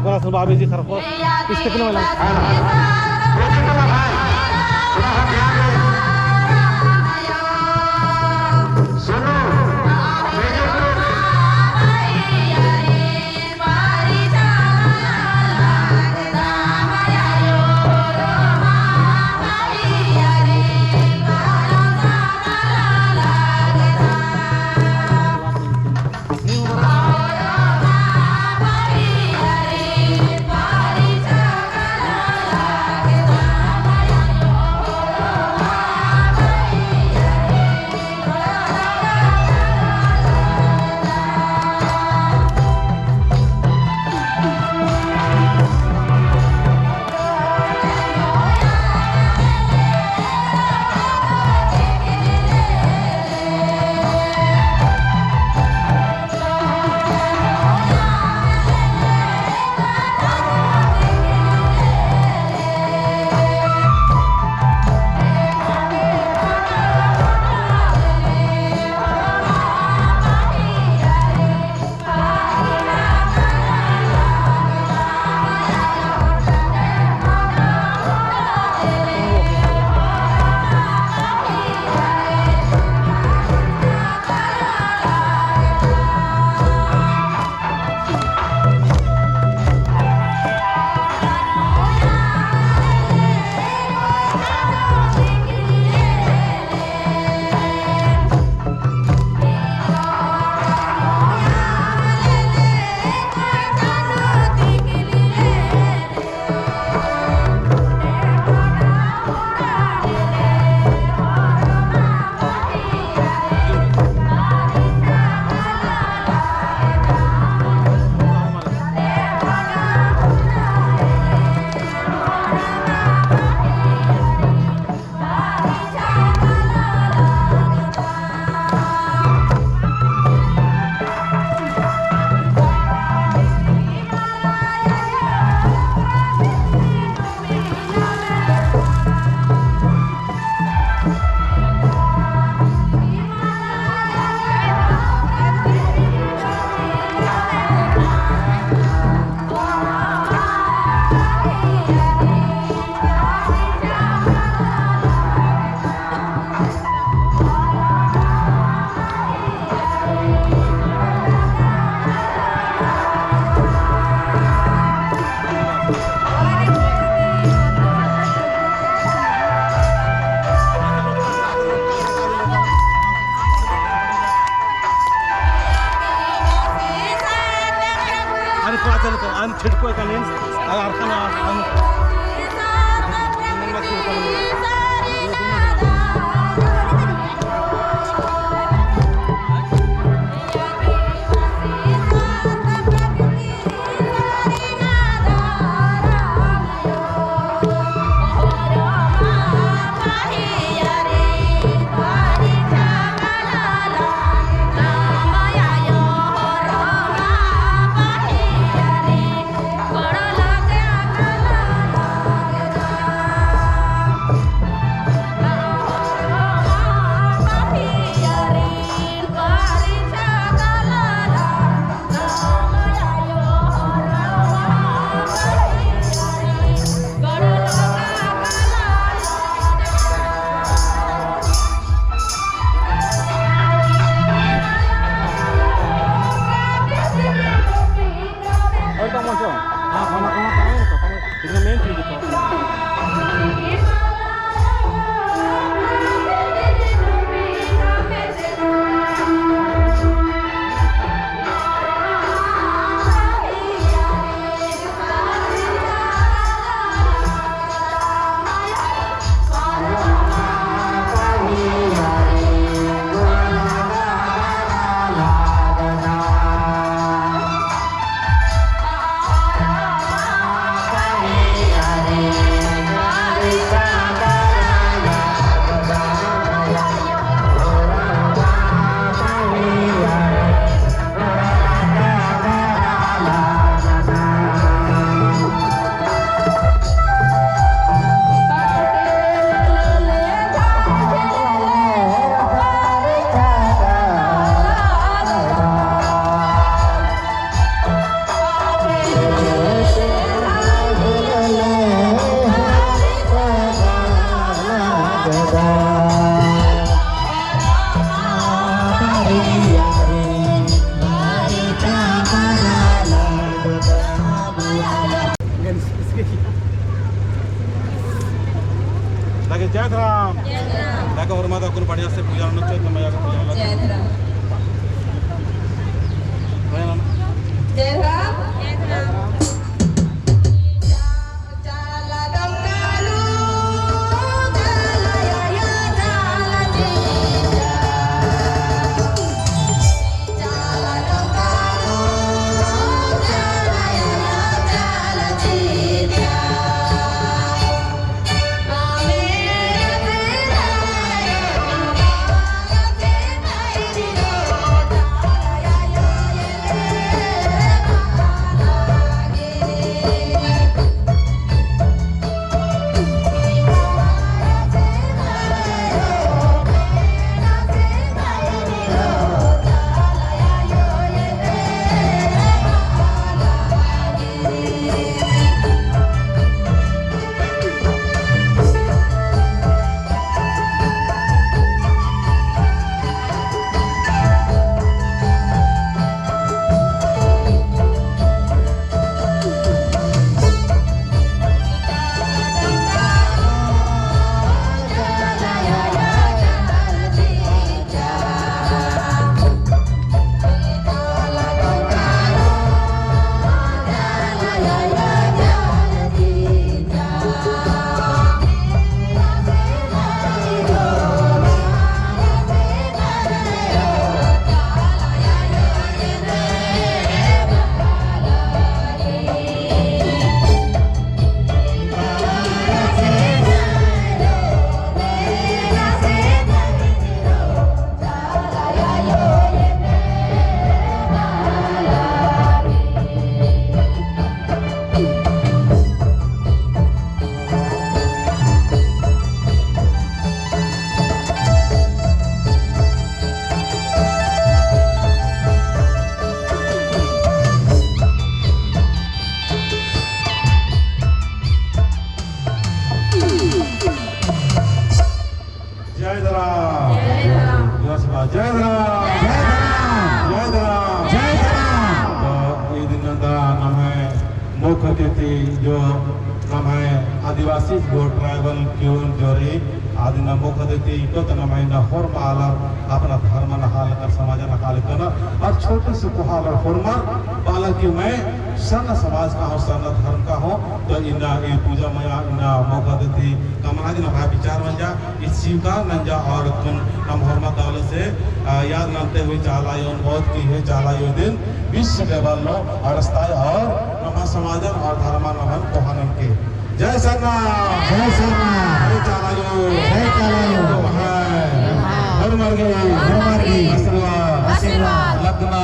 kelas babi ji karko istekno malang an chitko kanin arkhana an लगे जय राम लगे और माता को बढ़िया से पूजा होना चाहिए मैया का पूजा लगे जय राम जो namai आदिवासी जो ट्राइबल क्यून जोरी आदि नमो कदेती तो नमai ना फॉर्माल अपना धर्म ना हाल कर समाज ना हाल करना और छोटे से कुहाल और फॉर्मर बाला की मैं सन समाज का हूँ सन धर्म का हूँ तो इन्ना ये पूजा मया इन्ना मौका देती कमाल ना भाई विचार बन जा इस स्वीकार न जा और तुम नम हरमत दौलत से याद नमते हुए चालायों बहुत की है चालायों दिन विश्व लेवल लो और स्थायी और नमा समाज और धर्म नमन कोहनन के जय सरना जय चालायों हर मार्गे आशीर्वाद लगना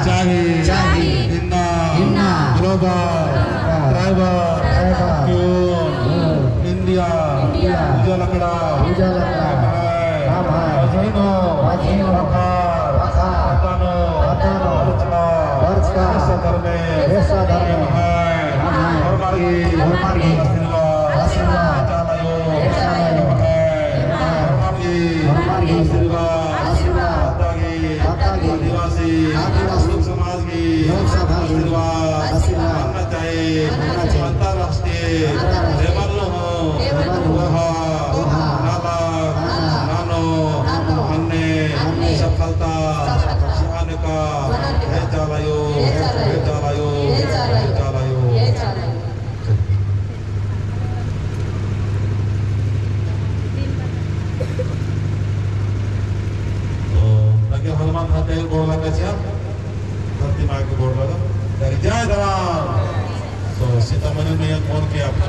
चाहिए इन्ना ग्लोबल ट्राइबल इंडिया पूजा लकड़ा जय जवान। तो सीतामढ़ी में कौन के अपना